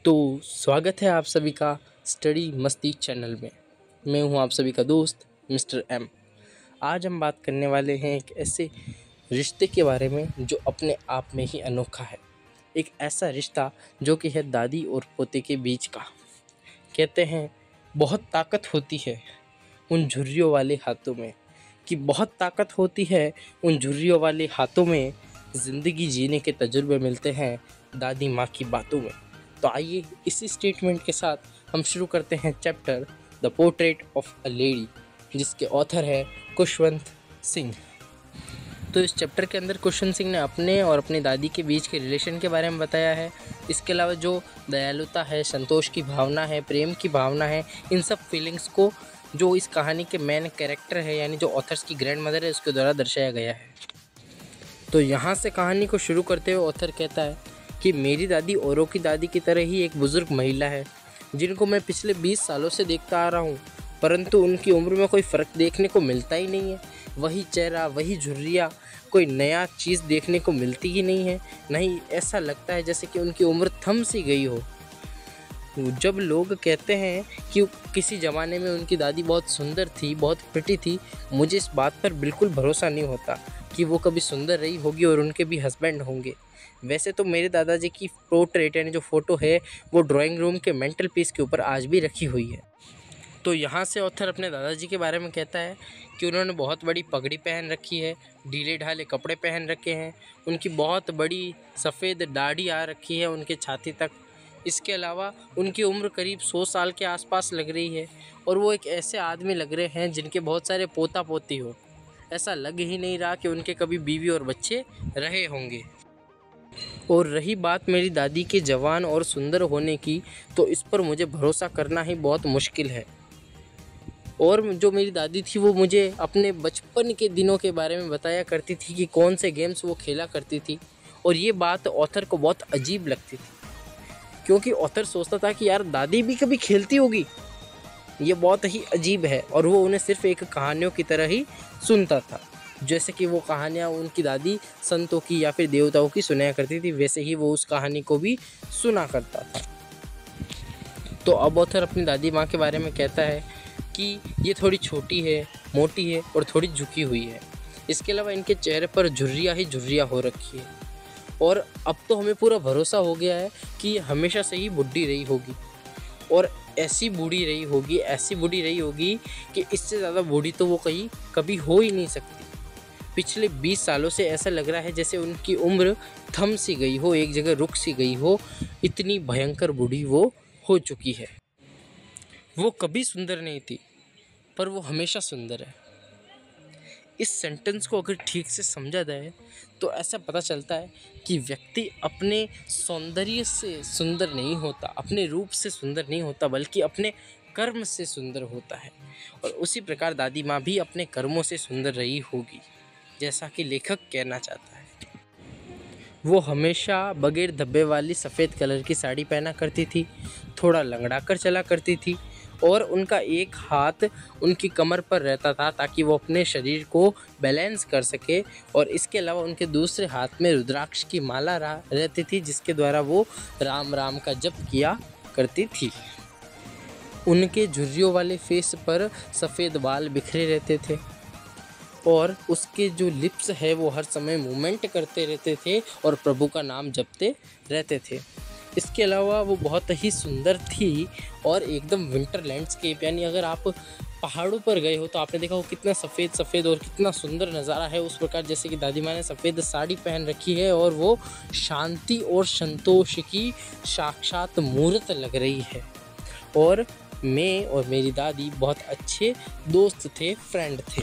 तो स्वागत है आप सभी का स्टडी मस्ती चैनल में। मैं हूं आप सभी का दोस्त मिस्टर एम। आज हम बात करने वाले हैं एक ऐसे रिश्ते के बारे में जो अपने आप में ही अनोखा है। एक ऐसा रिश्ता जो कि है दादी और पोते के बीच का। कहते हैं बहुत ताकत होती है उन झुर्रियों वाले हाथों में, कि बहुत ताकत होती है उन झुर्रियों वाले हाथों में। ज़िंदगी जीने के तजुर्बे मिलते हैं दादी माँ की बातों में। तो आइए इसी स्टेटमेंट के साथ हम शुरू करते हैं chapter the portrait of a lady, जिसके ऑथर है खुशवंत सिंह। तो इस चैप्टर के अंदर खुशवंत सिंह ने अपने और अपनी दादी के बीच के रिलेशन के बारे में बताया है। इसके अलावा जो दयालुता है, संतोष की भावना है, प्रेम की भावना है, इन सब फीलिंग्स को जो इस कहानी के मेन कैरेक्टर है यानी जो ऑथर्स की ग्रैंड मदर है उसके द्वारा दर्शाया गया है। तो यहाँ से कहानी को शुरू करते हुए ऑथर कहता है कि मेरी दादी औरों की दादी की तरह ही एक बुज़ुर्ग महिला है जिनको मैं पिछले 20 सालों से देखता आ रहा हूँ, परंतु उनकी उम्र में कोई फ़र्क देखने को मिलता ही नहीं है। वही चेहरा, वही झुर्रियाँ, कोई नया चीज़ देखने को मिलती ही नहीं है। नहीं, ऐसा लगता है जैसे कि उनकी उम्र थम सी गई हो। जब लोग कहते हैं कि किसी ज़माने में उनकी दादी बहुत सुंदर थी, बहुत प्रिटी थी, मुझे इस बात पर बिल्कुल भरोसा नहीं होता कि वो कभी सुंदर रही होगी और उनके भी हस्बैंड होंगे। वैसे तो मेरे दादाजी की पोर्ट्रेट यानी जो फ़ोटो है वो ड्राइंग रूम के मेंटल पीस के ऊपर आज भी रखी हुई है। तो यहाँ से ऑथर अपने दादाजी के बारे में कहता है कि उन्होंने बहुत बड़ी पगड़ी पहन रखी है, ढीले ढाले कपड़े पहन रखे हैं, उनकी बहुत बड़ी सफ़ेद दाढ़ी आ रखी है उनके छाती तक। इसके अलावा उनकी उम्र करीब 100 साल के आसपास लग रही है और वो एक ऐसे आदमी लग रहे हैं जिनके बहुत सारे पोता पोती हो। ऐसा लग ही नहीं रहा कि उनके कभी बीवी और बच्चे रहे होंगे। और रही बात मेरी दादी के जवान और सुंदर होने की, तो इस पर मुझे भरोसा करना ही बहुत मुश्किल है। और जो मेरी दादी थी वो मुझे अपने बचपन के दिनों के बारे में बताया करती थी कि कौन से गेम्स वो खेला करती थी। और ये बात ऑथर को बहुत अजीब लगती थी, क्योंकि ऑथर सोचता था कि यार दादी भी कभी खेलती होगी। ये बहुत ही अजीब है और वो उन्हें सिर्फ एक कहानियों की तरह ही सुनता था। जैसे कि वो कहानियाँ उनकी दादी संतों की या फिर देवताओं की सुनाया करती थी, वैसे ही वो उस कहानी को भी सुना करता था। तो अब ऑथर अपनी दादी माँ के बारे में कहता है कि ये थोड़ी छोटी है, मोटी है और थोड़ी झुकी हुई है। इसके अलावा इनके चेहरे पर झुर्रियाँ ही झुर्रियाँ हो रखी है और अब तो हमें पूरा भरोसा हो गया है कि ये हमेशा से ही बुढ़ी रही होगी और ऐसी बूढ़ी रही होगी, ऐसी बूढ़ी रही होगी कि इससे ज़्यादा बूढ़ी तो वो कहीं कभी हो ही नहीं सकती। पिछले 20 सालों से ऐसा लग रहा है जैसे उनकी उम्र थम सी गई हो, एक जगह रुक सी गई हो, इतनी भयंकर बूढ़ी वो हो चुकी है। वो कभी सुंदर नहीं थी, पर वो हमेशा सुंदर है। इस सेंटेंस को अगर ठीक से समझा जाए तो ऐसा पता चलता है कि व्यक्ति अपने सौंदर्य से सुंदर नहीं होता, अपने रूप से सुंदर नहीं होता, बल्कि अपने कर्म से सुंदर होता है। और उसी प्रकार दादी माँ भी अपने कर्मों से सुंदर रही होगी, जैसा कि लेखक कहना चाहता है। वो हमेशा बगैर धब्बे वाली सफ़ेद कलर की साड़ी पहना करती थी, थोड़ा लंगड़ा कर चला करती थी और उनका एक हाथ उनकी कमर पर रहता था ताकि वो अपने शरीर को बैलेंस कर सके। और इसके अलावा उनके दूसरे हाथ में रुद्राक्ष की माला रहती थी जिसके द्वारा वो राम राम का जप किया करती थी। उनके झुर्रियों वाले फेस पर सफ़ेद बाल बिखरे रहते थे और उसके जो लिप्स है वो हर समय मूवमेंट करते रहते थे और प्रभु का नाम जपते रहते थे। इसके अलावा वो बहुत ही सुंदर थी और एकदम विंटर लैंडस्केप, यानी अगर आप पहाड़ों पर गए हो तो आपने देखा हो कितना सफ़ेद सफ़ेद और कितना सुंदर नज़ारा है। उस प्रकार जैसे कि दादी माँ ने सफ़ेद साड़ी पहन रखी है और वो शांति और संतोष की साक्षात मूर्त लग रही है। और मैं और मेरी दादी बहुत अच्छे दोस्त थे, फ्रेंड थे।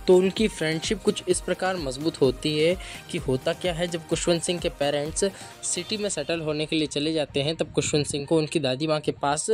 तो उनकी फ्रेंडशिप कुछ इस प्रकार मजबूत होती है कि होता क्या है, जब खुशवंत सिंह के पेरेंट्स सिटी में सेटल होने के लिए चले जाते हैं तब खुशवंत सिंह को उनकी दादी माँ के पास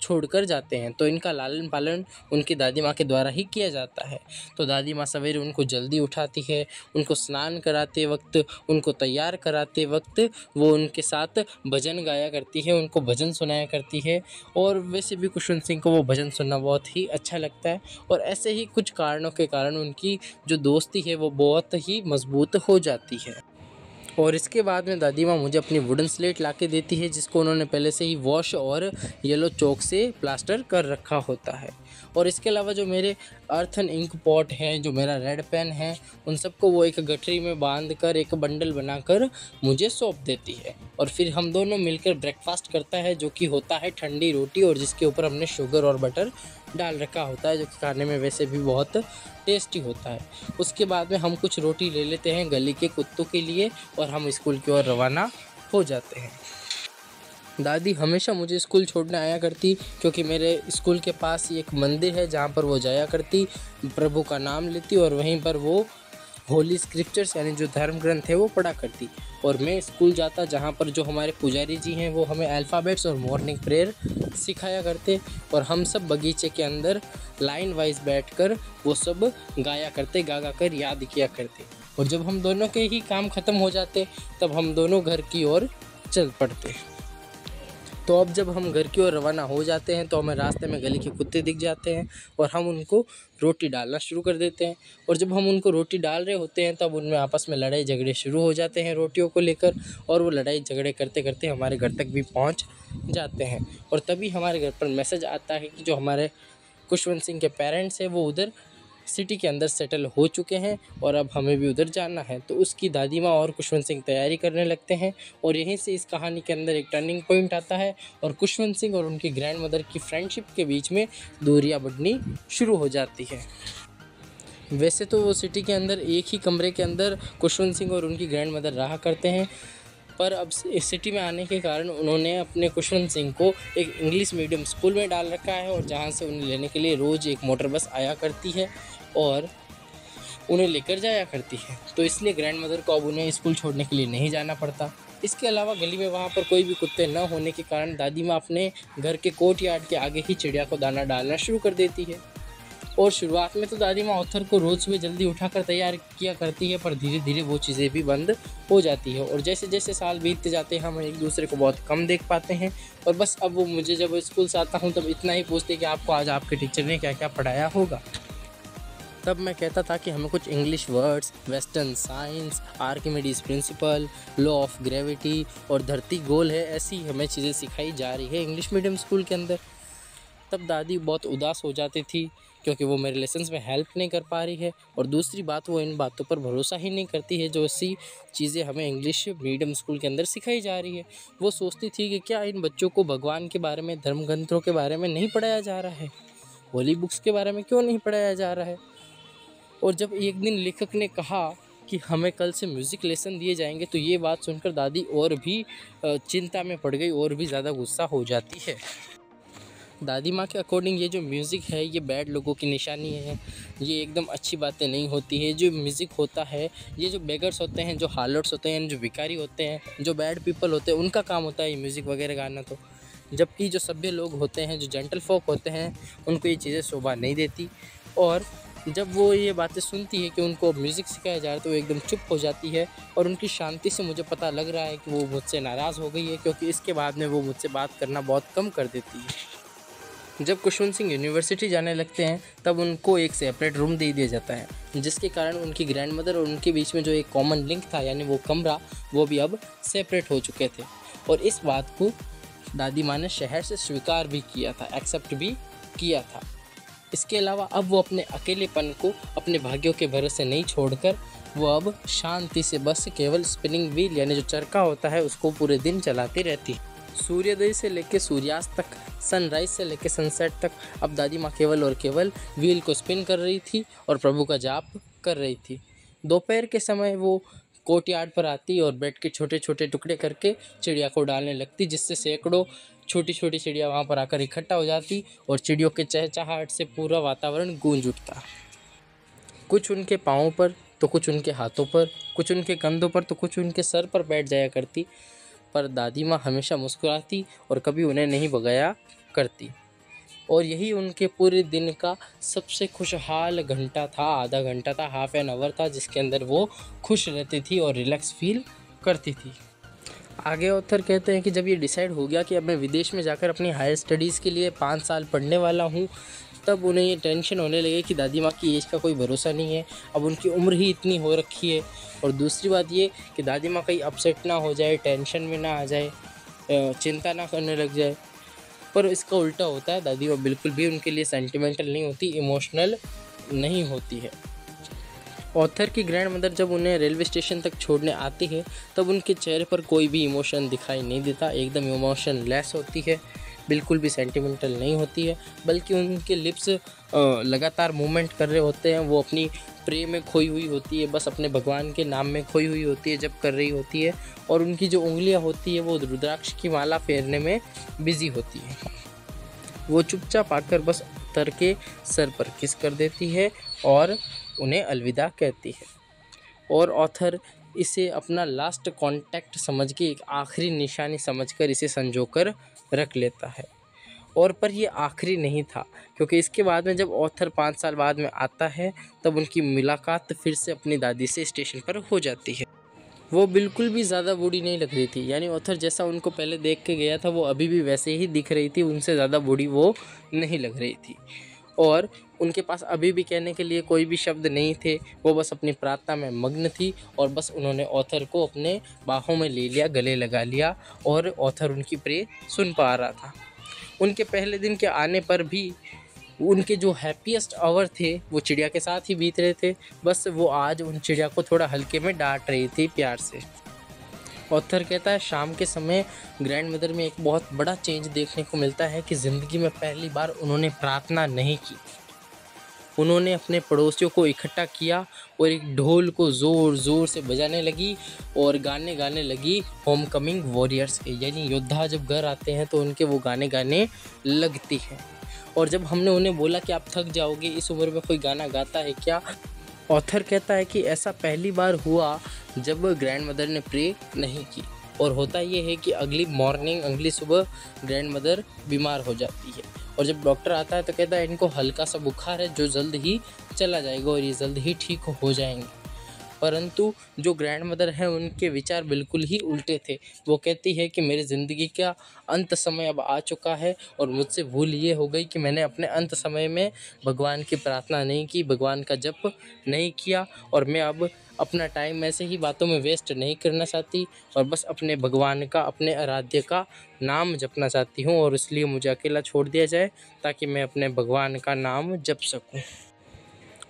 छोड़कर जाते हैं। तो इनका लालन पालन उनकी दादी माँ के द्वारा ही किया जाता है। तो दादी माँ सवेरे उनको जल्दी उठाती है, उनको स्नान कराते वक्त, उनको तैयार कराते वक्त वो उनके साथ भजन गाया करती है, उनको भजन सुनाया करती है। और वैसे भी खुशवंत सिंह को वो भजन सुनना बहुत ही अच्छा लगता है और ऐसे ही कुछ कारणों के कारण उनकी जो दोस्ती है वो बहुत ही मजबूत हो जाती है। और इसके बाद में दादी माँ मुझे अपनी वुडन स्लेट ला के देती है, जिसको उन्होंने पहले से ही वॉश और येलो चॉक से प्लास्टर कर रखा होता है। और इसके अलावा जो मेरे अर्थन इंक पॉट है, जो मेरा रेड पेन है, उन सबको वो एक गठरी में बांध कर एक बंडल बनाकर मुझे सौंप देती है। और फिर हम दोनों मिलकर ब्रेकफास्ट करता है, जो कि होता है ठंडी रोटी और जिसके ऊपर हमने शुगर और बटर डाल रखा होता है, जो कि खाने में वैसे भी बहुत टेस्टी होता है। उसके बाद में हम कुछ रोटी ले लेते हैं गली के कुत्तों के लिए और हम स्कूल की ओर रवाना हो जाते हैं। दादी हमेशा मुझे स्कूल छोड़ने आया करती, क्योंकि मेरे स्कूल के पास ही एक मंदिर है जहाँ पर वो जाया करती, प्रभु का नाम लेती और वहीं पर वो होली स्क्रिप्चर्स यानी जो धर्म ग्रंथ है वो पढ़ा करती। और मैं स्कूल जाता जहाँ पर जो हमारे पुजारी जी हैं वो हमें अल्फ़ाबेट्स और मॉर्निंग प्रेयर सिखाया करते, और हम सब बगीचे के अंदर लाइन वाइज बैठकर वो सब गाया करते, गा गा कर याद किया करते। और जब हम दोनों के ही काम ख़त्म हो जाते तब हम दोनों घर की ओर चल पड़ते। तो अब जब हम घर की ओर रवाना हो जाते हैं तो हमें रास्ते में गली के कुत्ते दिख जाते हैं और हम उनको रोटी डालना शुरू कर देते हैं। और जब हम उनको रोटी डाल रहे होते हैं तब उनमें आपस में लड़ाई झगड़े शुरू हो जाते हैं रोटियों को लेकर, और वो लड़ाई झगड़े करते करते हमारे घर तक भी पहुंच जाते हैं। और तभी हमारे घर पर मैसेज आता है कि जो हमारे खुशवंत सिंह के पेरेंट्स हैं वो उधर सिटी के अंदर सेटल हो चुके हैं और अब हमें भी उधर जाना है। तो उसकी दादी माँ और खुशवंत सिंह तैयारी करने लगते हैं और यहीं से इस कहानी के अंदर एक टर्निंग पॉइंट आता है और खुशवंत सिंह और उनकी ग्रैंड मदर की फ्रेंडशिप के बीच में दूरियां बढ़नी शुरू हो जाती है। वैसे तो वो सिटी के अंदर एक ही कमरे के अंदर खुशवंत सिंह और उनकी ग्रैंड मदर रहा करते हैं, पर अब इस सिटी में आने के कारण उन्होंने अपने खुशवंत सिंह को एक इंग्लिश मीडियम स्कूल में डाल रखा है और जहाँ से उन्हें लेने के लिए रोज़ एक मोटर बस आया करती है और उन्हें लेकर जाया करती है। तो इसलिए ग्रैंड मदर को अब उन्हें स्कूल छोड़ने के लिए नहीं जाना पड़ता। इसके अलावा गली में वहाँ पर कोई भी कुत्ते न होने के कारण दादी माँ अपने घर के कोर्ट यार्ड के आगे ही चिड़िया को दाना डालना शुरू कर देती है। और शुरुआत में तो दादी माँ ऑथर को रोज़ सुबह जल्दी उठाकर तैयार किया करती है, पर धीरे धीरे वो चीज़ें भी बंद हो जाती है और जैसे जैसे साल बीतते जाते हैं हम एक दूसरे को बहुत कम देख पाते हैं। और बस अब वो मुझे जब स्कूल से आता हूँ तब इतना ही पूछते कि आपको आज आपके टीचर ने क्या क्या पढ़ाया होगा। तब मैं कहता था कि हमें कुछ English words, western science, Archimedes principal, law of gravity और धरती गोल है, ऐसी हमें चीज़ें सिखाई जा रही है इंग्लिश मीडियम स्कूल के अंदर। तब दादी बहुत उदास हो जाती थी क्योंकि वो मेरे लेसन्स में हेल्प नहीं कर पा रही है और दूसरी बात वो इन बातों पर भरोसा ही नहीं करती है जो ऐसी चीज़ें हमें इंग्लिश मीडियम स्कूल के अंदर सिखाई जा रही है। वो सोचती थी कि क्या इन बच्चों को भगवान के बारे में, धर्म ग्रंथों के बारे में नहीं पढ़ाया जा रहा है, होली बुक्स के बारे में क्यों नहीं पढ़ाया जा रहा है। और जब एक दिन लेखक ने कहा कि हमें कल से म्यूज़िक लेसन दिए जाएंगे तो ये बात सुनकर दादी और भी चिंता में पड़ गई और भी ज़्यादा गुस्सा हो जाती है। दादी माँ के अकॉर्डिंग ये जो म्यूज़िक है ये बैड लोगों की निशानी है, ये एकदम अच्छी बातें नहीं होती है। जो म्यूज़िक होता है ये जो बेगर्स होते हैं, जो हार्लट्स होते हैं, जो भिखारी होते हैं, जो बैड पीपल होते हैं, उनका काम होता है ये म्यूज़िक वगैरह गाना। तो जबकि जो सभ्य लोग होते हैं, जो जेंटल फोक होते हैं, उनको ये चीज़ें शोभा नहीं देती। और जब वो ये बातें सुनती है कि उनको म्यूज़िक सिखाया जा रहा है तो वो एकदम चुप हो जाती है और उनकी शांति से मुझे पता लग रहा है कि वो मुझसे नाराज़ हो गई है, क्योंकि इसके बाद में वो मुझसे बात करना बहुत कम कर देती है। जब खुशवंत सिंह यूनिवर्सिटी जाने लगते हैं तब उनको एक सेपरेट रूम दे दिया जाता है, जिसके कारण उनकी ग्रैंड मदर और उनके बीच में जो एक कॉमन लिंक था यानी वो कमरा, वो भी अब सेपरेट हो चुके थे। और इस बात को दादी माँ ने शहर से स्वीकार भी किया था, एक्सेप्ट भी किया था। इसके अलावा अब वो अपने अकेलेपन को अपने भाग्यों के भरोसे नहीं छोड़कर वो अब शांति से बस केवल स्पिनिंग व्हील यानी जो चरखा होता है उसको पूरे दिन चलाती रहती है। सूर्योदय से लेकर सूर्यास्त तक, सनराइज से लेकर सनसेट तक अब दादी माँ केवल और केवल व्हील को स्पिन कर रही थी और प्रभु का जाप कर रही थी। दोपहर के समय वो कोर्टयार्ड पर आती और बेड के छोटे छोटे टुकड़े करके चिड़िया को डालने लगती, जिससे सैकड़ों छोटी छोटी चिड़िया वहाँ पर आकर इकट्ठा हो जाती और चिड़ियों के चहचहाहट से पूरा वातावरण गूंज उठता। कुछ उनके पाँव पर तो कुछ उनके हाथों पर, कुछ उनके कंधों पर तो कुछ उनके सर पर बैठ जाया करती, पर दादी माँ हमेशा मुस्कुराती और कभी उन्हें नहीं भगाया करती। और यही उनके पूरे दिन का सबसे खुशहाल घंटा था, आधा घंटा था, हाफ एन आवर था, जिसके अंदर वो खुश रहती थी और रिलैक्स फील करती थी। आगे ऑथर कहते हैं कि जब ये डिसाइड हो गया कि अब मैं विदेश में जाकर अपनी हायर स्टडीज़ के लिए 5 साल पढ़ने वाला हूँ तब उन्हें ये टेंशन होने लगे कि दादी माँ की एज का कोई भरोसा नहीं है, अब उनकी उम्र ही इतनी हो रखी है। और दूसरी बात ये कि दादी माँ कहीं अपसेट ना हो जाए, टेंशन में ना आ जाए, चिंता ना करने लग जाए। पर इसका उल्टा होता है, दादी माँ बिल्कुल भी उनके लिए सेंटिमेंटल नहीं होती, इमोशनल नहीं होती है। ऑथर की ग्रैंड मदर जब उन्हें रेलवे स्टेशन तक छोड़ने आती है तब उनके चेहरे पर कोई भी इमोशन दिखाई नहीं देता, एकदम इमोशन लेस होती है, बिल्कुल भी सेंटिमेंटल नहीं होती है, बल्कि उनके लिप्स लगातार मूवमेंट कर रहे होते हैं। वो अपनी प्रे में खोई हुई होती है, बस अपने भगवान के नाम में खोई हुई होती है जब कर रही होती है। और उनकी जो उंगलियां होती है वो रुद्राक्ष की माला फेरने में बिजी होती है। वो चुपचाप आकर बस ऑथर के सर पर किस कर देती है और उन्हें अलविदा कहती है। और ऑथर इसे अपना लास्ट कांटेक्ट समझ के, एक आखिरी निशानी समझकर इसे संजोकर रख लेता है। और पर ये आखिरी नहीं था, क्योंकि इसके बाद में जब ऑथर 5 साल बाद में आता है तब उनकी मुलाकात फिर से अपनी दादी से स्टेशन पर हो जाती है। वो बिल्कुल भी ज़्यादा बूढ़ी नहीं लग रही थी, यानी ऑथर जैसा उनको पहले देख के गया था वो अभी भी वैसे ही दिख रही थी, उनसे ज़्यादा बूढ़ी वो नहीं लग रही थी। और उनके पास अभी भी कहने के लिए कोई भी शब्द नहीं थे, वो बस अपनी प्रार्थना में मग्न थी। और बस उन्होंने ऑथर को अपने बाहों में ले लिया, गले लगा लिया, और ऑथर उनकी प्रे सुन पा रहा था। उनके पहले दिन के आने पर भी उनके जो हैप्पीएस्ट आवर थे वो चिड़िया के साथ ही बीत रहे थे। बस वो आज उन चिड़िया को थोड़ा हल्के में डांट रही थी, प्यार से। ऑथर कहता है शाम के समय ग्रैंड मदर में एक बहुत बड़ा चेंज देखने को मिलता है कि ज़िंदगी में पहली बार उन्होंने प्रार्थना नहीं की। उन्होंने अपने पड़ोसियों को इकट्ठा किया और एक ढोल को ज़ोर ज़ोर से बजाने लगी और गाने गाने लगी होम कमिंग वॉरियर्स के, यानी योद्धा जब घर आते हैं तो उनके वो गाने गाने लगती हैं। और जब हमने उन्हें बोला कि आप थक जाओगे, इस उम्र में कोई गाना गाता है क्या, ऑथर कहता है कि ऐसा पहली बार हुआ जब ग्रैंड मदर ने प्रे नहीं की। और होता ये है कि अगली सुबह ग्रैंड मदर बीमार हो जाती है। और जब डॉक्टर आता है तो कहता है इनको हल्का सा बुखार है जो जल्द ही चला जाएगा और ये जल्द ही ठीक हो जाएंगे। परंतु जो ग्रैंड मदर है उनके विचार बिल्कुल ही उल्टे थे। वो कहती है कि मेरी ज़िंदगी का अंत समय अब आ चुका है और मुझसे भूल ये हो गई कि मैंने अपने अंत समय में भगवान की प्रार्थना नहीं की, भगवान का जप नहीं किया, और मैं अब अपना टाइम ऐसे ही बातों में वेस्ट नहीं करना चाहती और बस अपने भगवान का, अपने आराध्य का नाम जपना चाहती हूँ। और इसलिए मुझे अकेला छोड़ दिया जाए ताकि मैं अपने भगवान का नाम जप सकूँ।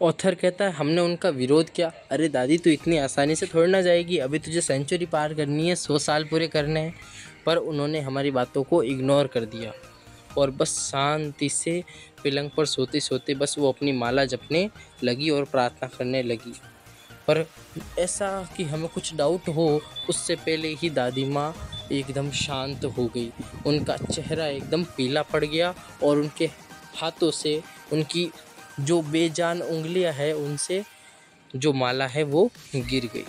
ऑथर कहता है हमने उनका विरोध किया, अरे दादी तू इतनी आसानी से थोड़ी ना जाएगी, अभी तुझे सेंचुरी पार करनी है, 100 साल पूरे करने हैं। पर उन्होंने हमारी बातों को इग्नोर कर दिया और बस शांति से पलंग पर सोते सोते बस वो अपनी माला जपने लगी और प्रार्थना करने लगी। पर ऐसा कि हमें कुछ डाउट हो उससे पहले ही दादी माँ एकदम शांत हो गई, उनका चेहरा एकदम पीला पड़ गया और उनके हाथों से उनकी जो बेजान उंगलियां हैं उनसे जो माला है वो गिर गई।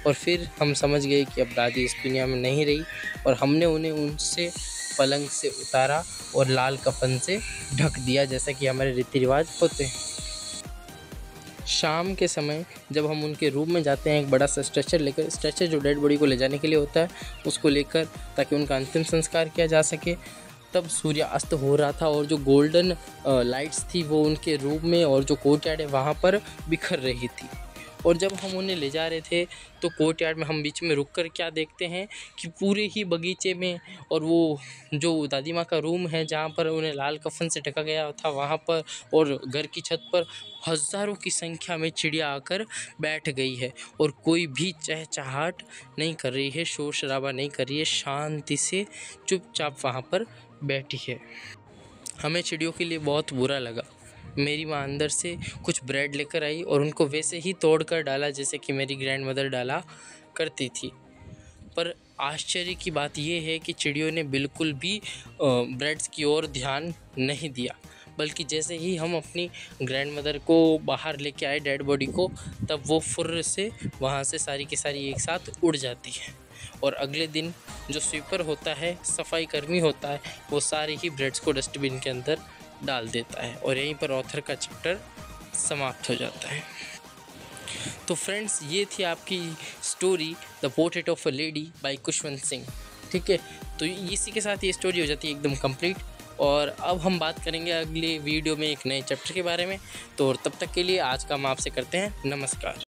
और फिर हम समझ गए कि अब दादी इस दुनिया में नहीं रही और हमने उन्हें उनसे पलंग से उतारा और लाल कफन से ढक दिया, जैसा कि हमारे रीति रिवाज होते हैं। शाम के समय जब हम उनके रूम में जाते हैं एक बड़ा सा स्ट्रेचर जो डेड बॉडी को ले जाने के लिए होता है उसको लेकर, ताकि उनका अंतिम संस्कार किया जा सके, तब सूर्यास्त हो रहा था और जो गोल्डन लाइट्स थी वो उनके रूम में और जो कोर्टयार्ड है वहाँ पर बिखर रही थी। और जब हम उन्हें ले जा रहे थे तो कोर्टयार्ड में हम बीच में रुककर क्या देखते हैं कि पूरे ही बगीचे में और वो जो दादी माँ का रूम है जहाँ पर उन्हें लाल कफन से ढका गया था वहाँ पर और घर की छत पर हज़ारों की संख्या में चिड़िया आकर बैठ गई है और कोई भी चहचहाट नहीं कर रही है, शोर शराबा नहीं कर रही है, शांति से चुपचाप वहाँ पर बैठी है। हमें चिड़ियों के लिए बहुत बुरा लगा। मेरी माँ अंदर से कुछ ब्रेड लेकर आई और उनको वैसे ही तोड़ कर डाला जैसे कि मेरी ग्रैंड मदर डाला करती थी। पर आश्चर्य की बात यह है कि चिड़ियों ने बिल्कुल भी ब्रेड्स की ओर ध्यान नहीं दिया, बल्कि जैसे ही हम अपनी ग्रैंड मदर को बाहर लेके आए डेड बॉडी को, तब वो फुर्र से वहाँ से सारी की सारी एक साथ उड़ जाती है। और अगले दिन जो स्वीपर होता है, सफाई कर्मी होता है, वो सारे ही ब्रेड्स को डस्टबिन के अंदर डाल देता है और यहीं पर ऑथर का चैप्टर समाप्त हो जाता है। तो फ्रेंड्स, ये थी आपकी story the portrait of a lady by Khushwant Singh. ठीक है, तो इसी के साथ ये स्टोरी हो जाती है एकदम कंप्लीट। और अब हम बात करेंगे अगले वीडियो में एक नए चैप्टर के बारे में। तो तब तक के लिए आज का हम आपसे करते हैं नमस्कार।